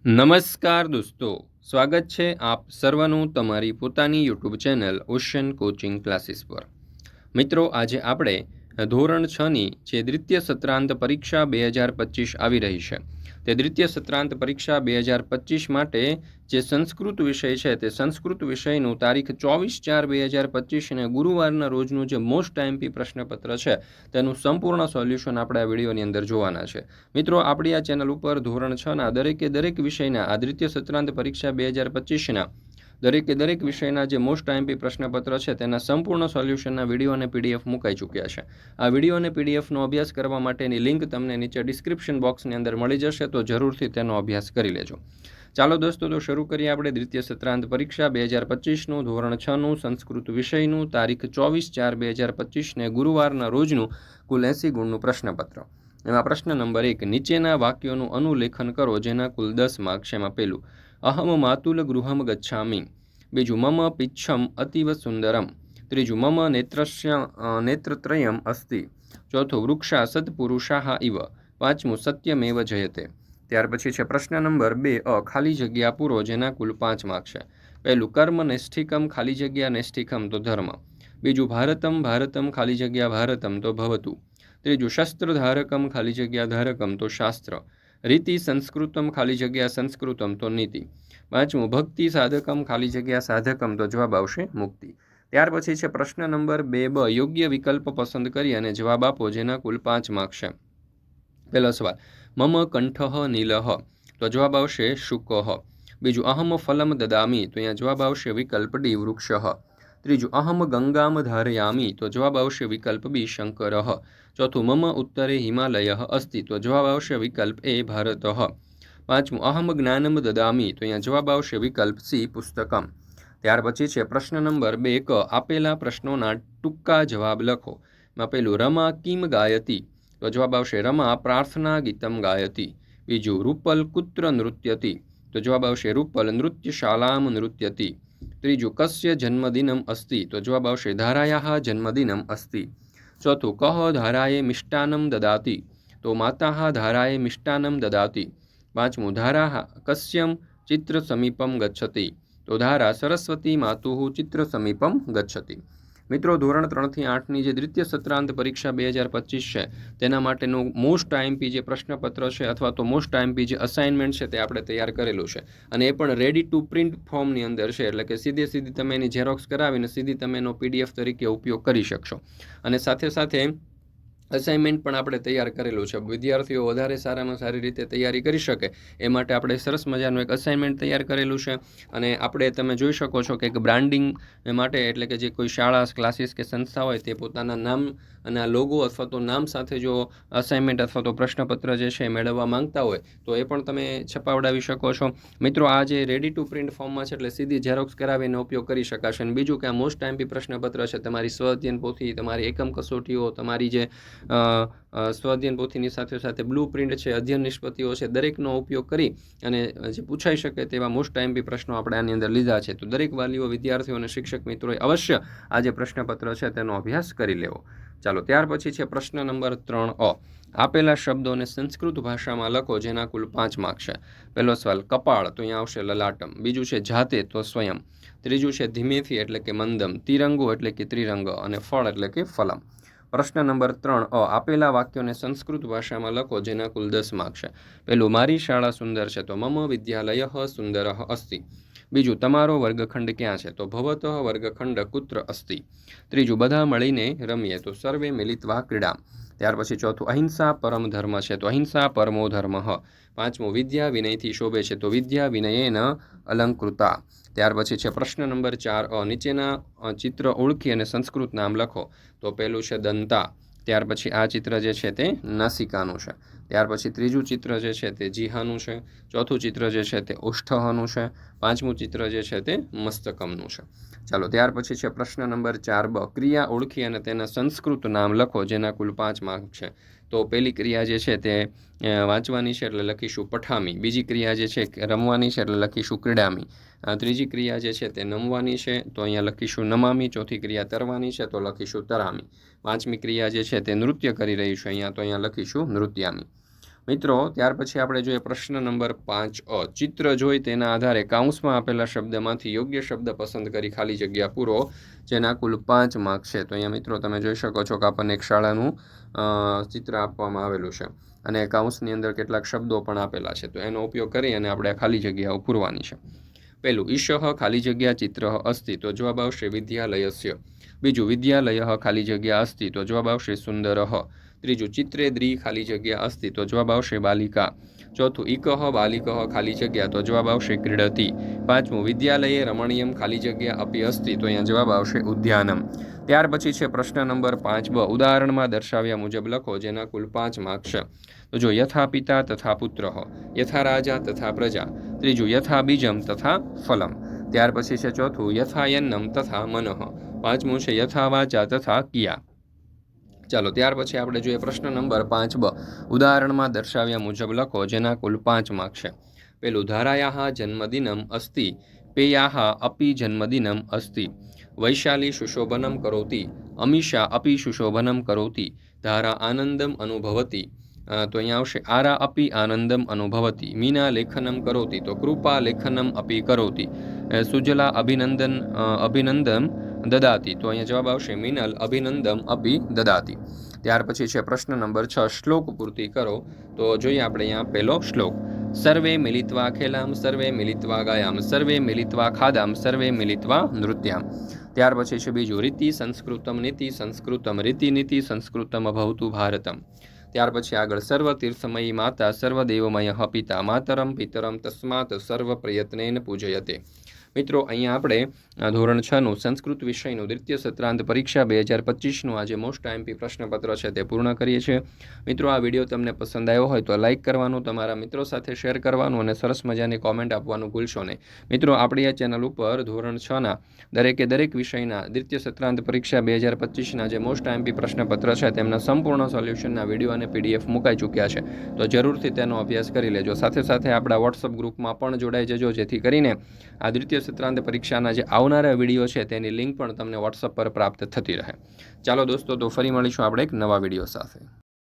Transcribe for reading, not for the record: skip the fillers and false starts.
નમસ્કાર દોસ્તો, સ્વાગત છે આપ સર્વનું તમારી પોતાની YouTube channel ocean coaching classes પર। મિત્રો, આજે આપણે ધોરણ 6ની જે દ્વિતીય સત્રાંત પરીક્ષા 2025 આવી રહી છે તે દ્વિતીય સત્રાંત પરીક્ષા 2025 માટે જે સંસ્કૃત વિષય છે તે સંસ્કૃત વિષયનું તારીખ 24/4/2025 અને ગુરુવારના રોજનું જે મોસ્ટ આઈએમપી પ્રશ્નપત્ર છે તેનું સંપૂર્ણ સોલ્યુશન આપણે આ વિડીયોની અંદર જોવાના છે। મિત્રો, આપણી આ ચેનલ ઉપર ધોરણ 6ના દરેક વિષયના આ દ્વિતીય સત્રાંત પરીક્ષા 2025ના દરેક વિષયના જે મોસ્ટ આઈએમપી પ્રશ્નપત્ર છે તેના સંપૂર્ણ સોલ્યુશનના વિડીયો અને પીડીએફ મુકાઈ ચૂક્યા છે। આ વિડીયો અને પીડીએફનો અભ્યાસ કરવા માટેની લિંક તમને નીચે ડિસ્ક્રિપ્શન બોક્સની અંદર મળી જશે, તો જરૂરથી તેનો અભ્યાસ કરી લેજો। ચાલો દોસ્તો, તો શરૂ કરીએ આપણે દ્વિતીય સત્રાંત પરીક્ષા 2025નું ધોરણ 6નું સંસ્કૃત વિષયનું તારીખ 24/4/2025 ને ગુરુવારના રોજનું કુલ 80 ગુણનું પ્રશ્નપત્ર। એમાં પ્રશ્ન નંબર 1, નીચેના વાક્યોનું અનુલેખન કરો જેના કુલ 10 માર્ક્સ। એમાં પહેલું, અહમ માતુલ ગૃહમ ગચ્છામિ। બીજું, મમ પિચ્છમ અતીવ સુંદરમ। ત્રીજું, મમ નેત્રત્રયમ અસ્તિ। ચોથું, વૃક્ષા સત્પુરુષાહ ઇવ। પાંચમું, સત્યમેવ જયતે। ત્યાર પછી છે પ્રશ્ન નંબર 2, ખાલી જગ્યા પૂરો જેના કુલ 5 માર્ક્સ છે। પહેલું, કર્મ નૈષ્ઠિકમ ખાલી જગ્યા નૈષ્ઠિકમ તો ધર્મ। બીજું, ભારતમ ખાલી જગ્યા ભારતમ તો ભવતુ। ત્રીજું, શસ્ત્રધારકમ ખાલી જગ્યા ધારકમ તો શાસ્ત્ર। રીતિ સંસ્કૃતમ ખાલી જગ્યા સંસ્કૃતમ તો નીતિ। પાંચમું, ભક્તિ સાધકમ ખાલી જગ્યા સાધકમ તો જવાબ આવશે મુક્તિ। ત્યાર પછી છે પ્રશ્ન નંબર 2બ, યોગ્ય વિકલ્પ પસંદ કરી અને જવાબ આપો જેના કુલ 5 માર્ક્સ છે। પહેલો સવાલ, મમ કંઠઃ નીલઃ તો જવાબ આવશે શુકઃ। બીજું, અહમ ફલમ દદામી તો અહીંયા જવાબ આવશે વિકલ્પ ડી વૃક્ષઃ। ત્રીજું, અહમ ગંગામ ધારયામી તો જવાબ આવશે વિકલ્પ બી શંકરઃ। ચોથું, મમ ઉત્તરે હિમાલય અસ્તિ તો જવાબ આવશે વિકલ્પ એ ભારતઃ। પાંચમું, અહમ જ્ઞાનમ દદામી તો અહીંયા જવાબ આવશે વિકલ્પ સી પુસ્તકમ। ત્યાર પછી છે પ્રશ્ન નંબર 2, આપેલા પ્રશ્નોના ટૂંકા જવાબ લખો। એમાં પહેલું, રમા કિમ ગાયતી તો જવાબ આવશે રમા પ્રાર્થના ગીતમ ગાયતી। બીજું, રૂપલ કુત્ર નૃત્યતી તો જવાબ આવશે રૂપલ નૃત્યશાલામ નૃત્યતી। ત્રીજું, કસ્ય જન્મદિનમ અસ્તિ તો જવાબ આવશે ધારાયાહ જન્મદિનમ અસ્તિ। ચોથું, કહ ધારાએ મિષ્ટાન્નમ દદાતિ તો માતા ધારાએ મિષ્ટાન્નમ દદાતિ। પાંચમું, ધારા કસ્યમ ચિત્ર સમીપમ ગચ્છતિ તો ધારા સરસ્વતી માતુઃ ચિત્ર સમીપમ ગચ્છતિ। મિત્રો, ધોરણ 3થી 8ની જે દ્વિતીય સત્રાંત પરીક્ષા 2025 છે તેના માટેનું મોસ્ટ આઈએમપી જે પ્રશ્નપત્ર છે અથવા તો મોસ્ટ આઈએમપી જે અસાઇનમેન્ટ છે તે આપણે તૈયાર કરેલું છે અને એ પણ રેડી ટુ પ્રિન્ટ ફોર્મની અંદર છે, એટલે કે સીધી તમે એની ઝેરોક્સ કરાવીને સીધી તમે એનો પીડીએફ તરીકે ઉપયોગ કરી શકશો। અને સાથે અસાઇનમેન્ટ પણ આપણે તૈયાર કરેલું છે। વિદ્યાર્થીઓ વધારે સારામાં સારી રીતે તૈયારી કરી શકે એ માટે આપણે સરસ મજાનું એક અસાઇનમેન્ટ તૈયાર કરેલું છે। અને આપણે તમે જોઈ શકો છો કે એક બ્રાન્ડિંગ માટે, એટલે કે જે કોઈ શાળા ક્લાસીસ કે સંસ્થા હોય તે પોતાના નામ અને આ લોગો અથવા તો નામ સાથે જો અસાઇનમેન્ટ અથવા તો પ્રશ્નપત્ર જે છે મેળવવા માંગતા હોય તો એ પણ તમે છપાવડાવી શકો છો। મિત્રો, આ જે રેડી ટુ પ્રિન્ટ ફોર્મમાં છે એટલે સીધી ઝેરોક્સ કરાવીને ઉપયોગ કરી શકાશે। અને બીજું કે આ મોસ્ટ આઈએમપી પ્રશ્નપત્ર છે, તમારી સ્વઅધ્યયન પોથી, તમારી એકમ કસોટીઓ, તમારી જે સ્વઅધ્યયન પોથીની સાથે બ્લુ પ્રિન્ટ છે, અધ્યયન નિષ્પત્તિઓ છે, દરેકનો ઉપયોગ કરી અને જે પૂછાઈ શકે તેવા મોસ્ટ આઈએમપી પ્રશ્નો આપણે આની અંદર લીધા છે। તો દરેક વાલીઓ, વિદ્યાર્થીઓ અને શિક્ષક મિત્રોએ અવશ્ય આ જે પ્રશ્નપત્ર છે તેનો અભ્યાસ કરી લેવો। ચાલો, ત્યાર પછી છે પ્રશ્ન નંબર 3, આપેલા શબ્દોને સંસ્કૃત ભાષામાં લખો જેના કુલ 5 માર્ક્સ છે। પહેલો સવાલ, કપાળ તો અહીંયા આવશે લલાટમ। બીજું છે જાતે તો સ્વયં। ત્રીજું છે ધીમેથી એટલે કે મંદમ। તિરંગો એટલે કે ત્રિરંગ અને ફળ એટલે કે ફલમ। પ્રશ્ન નંબર 3, આપેલા વાક્યોને સંસ્કૃત ભાષામાં લખો જેના કુલ 10 માર્ક્સ છે। પહેલું, મારી શાળા સુંદર છે તો મમ વિદ્યાલય સુંદર અસ્તિ। બીજું, તમારો વર્ગખંડ ક્યાં છે તો ભવતઃ વર્ગખંડ કુત્ર અસ્તિ। ત્રીજું, બધા મળીને રમીએ તો સર્વે મિલિત્વા ક્રીડા। ત્યાર પછી ચોથું, અહિંસા પરમ ધર્મ છે તો અહિંસા પરમો ધર્મ। પાંચમું, વિદ્યા વિનયથી શોભે છે તો વિદ્યા વિનયેન અલંકૃતા। ત્યાર પછી છે પ્રશ્ન નંબર 4, નીચેના ચિત્ર ઓળખી અને સંસ્કૃત નામ લખો। તો પહેલું છે દંતા। ત્યાર પછી આ ચિત્ર જે છે તે નાસિકાનું છે। ત્યાર પછી ત્રીજું ચિત્ર જે છે તે જીહાનું છે। ચોથું ચિત્ર જે છે તે ઓષ્ઠનું છે। પાંચમું ચિત્ર જે છે તે મસ્તકમનું છે। ચાલો, ત્યાર પછી છે પ્રશ્ન નંબર 4બ, ક્રિયા ઓળખી અને તેના સંસ્કૃત નામ લખો જેના કુલ 5 માર્ક છે। તો પહેલી ક્રિયા જે છે તે વાંચવાની છે એટલે લખીશું પઠામી। બીજી ક્રિયા જે છે રમવાની છે એટલે લખીશું ક્રીડામી। ત્રીજી ક્રિયા જે છે તે નમવાની છે તો અહીંયા લખીશું નમામી। ચોથી ક્રિયા તરવાની છે તો લખીશું તરામી। પાંચમી ક્રિયા જે છે તે નૃત્ય કરી રહી છે અહીંયા તો અહીંયા લખીશું નૃત્યામી। મિત્રો ત્યાર પછી આપણે જોઈએ પ્રશ્ન નંબર 5 ચિત્ર જોઈ તેના આધારે કાઉન્સમાં આપેલા શબ્દમાંથી યોગ્ય શબ્દ પસંદ કરી ખાલી જગ્યા પૂરો, જેના કુલ 5 માર્ક છે. તો અહીંયા મિત્રો તમે જોઈ શકો છો કે આપણને એક શાળાનું ચિત્ર આપવામાં આવેલું છે અને કાઉન્સની અંદર કેટલાક શબ્દો પણ આપેલા છે. તો એનો ઉપયોગ કરી અને આપણે ખાલી જગ્યાઓ પૂરવાની છે. પહેલું ઈશઃ ખાલી જગ્યા ચિત્ર અસ્તિ, તો જવાબ આવશે વિદ્યાલયસ્ય. બીજું વિદ્યાલય ખાલી જગ્યા અસ્તિ, તો જવાબ આવશે સુંદરઃ. ત્રીજું ચિત્રે દ્રિ ખાલી જગ્યા અસ્તિ, તો જવાબ આવશે બાલિકા. ચોથું ઇકઃ બાલિકઃ ખાલી જગ્યા, તો જવાબ આવશે ક્રીડતિ. પાંચમું વિદ્યાલયે રમણીયમ ખાલી જગ્યા અપી અસ્તિ, તો અહીંયા જવાબ આવશે ઉદ્યાનમ. ત્યાર પછી છે પ્રશ્ન નંબર 5બ, ઉદાહરણમાં દર્શાવ્યા મુજબ લખો, જેના કુલ 5 માર્ક છે. તો જો યથા પિતા તથા પુત્રઃ, યથા રાજા તથા પ્રજા. ત્રીજું યથા બીજમ તથા ફલમ. ત્યાર પછી છે ચોથું યથા યન્નમ તથા મનઃ. પાંચમું છે યથા વાચા તથા કિયા. ચાલો ત્યાર પછી આપણે જોઈએ પ્રશ્ન નંબર 5બ, ઉદાહરણમાં દર્શાવ્યા મુજબ લખો, જેના કુલ 5 માર્ક છે. પેલું ધારાયાઃ જન્મદિનમ અસ્તિ, પેયાઃ અપી જન્મદિનમ અસ્તિ. વૈશાલી સુશોભનમ કરોતિ, અમીષા અપી સુશોભનમ કરોતિ. ધારા આનંદમ અનુભવતી, તો અહીંયા આવશે આરા અપી આનંદમ અનુભવતી. મીના લેખનમ કરોતિ, તો કૃપા લેખનમ અપી કરોતિ. સુજલા અભિનંદન દદાતી, તો અહીંયા જવાબ આવશે મિનલ અભિનંદમ અપી દદાતી. ત્યાર પછી છે પ્રશ્ન નંબર 6, શ્લોક પૂર્તિ કરો. તો જોઈએ આપણે અહીંયા પહેલો શ્લોક. સર્વે મિલિત્વા ખેલામ, સર્વે મિલિત્વા ગાયામ, સર્વે મિલિત્વા ખાદામ, સર્વે મિલિત્વા નૃત્યામ. ત્યાર પછી છે બીજું રીતિ સંસ્કૃતમ નીતિ સંસ્કૃતમ રીતિ નીતિ સંસ્કૃતમ ભવતુ ભારતમ. ત્યાર પછી આગળ સર્વ તીર્થમયી માતા સર્વદેવમય પિતા માતરમ પિતરમ તસ્માત સર્વ પ્રયત્નેન પૂજયતે. મિત્રો અહીંયા આપણે ધોરણ 6નું સંસ્કૃત વિષયનું દ્વિતીય સત્રાંત પરીક્ષા 2025નું આજે મોસ્ટ આઈએમપી પ્રશ્નપત્ર છે તે પૂર્ણ કરીએ છીએ. મિત્રો આ વિડીયો તમને પસંદ આવ્યો હોય તો લાઇક કરવાનું, તમારા મિત્રો સાથે શેર કરવાનું અને સરસ મજાની કોમેન્ટ આપવાનું ભૂલશો નહીં. મિત્રો આપણી આ ચેનલ ઉપર ધોરણ 6ના દરેક વિષયના દ્વિતીય સત્રાંત પરીક્ષા 2025ના જે મોસ્ટ આઈએમપી પ્રશ્નપત્ર છે તેમના સંપૂર્ણ સોલ્યુશનના વિડીયો અને પીડીએફ મુકાઈ ચૂક્યા છે. તો જરૂરથી તેનો અભ્યાસ કરી લેજો. સાથે સાથે આપણા વોટ્સઅપ ગ્રુપમાં પણ જોડાઈ જજો, જેથી કરીને આ દ્વિતીય સત્રાંત પરીક્ષાના જે આવનારા વિડીયો છે તેની લિંક પણ તમને વોટ્સઅપ પર પ્રાપ્ત થતી રહે. ચાલો દોસ્તો, તો ફરી મળીશું આપણે એક નવા વિડીયો સાથે.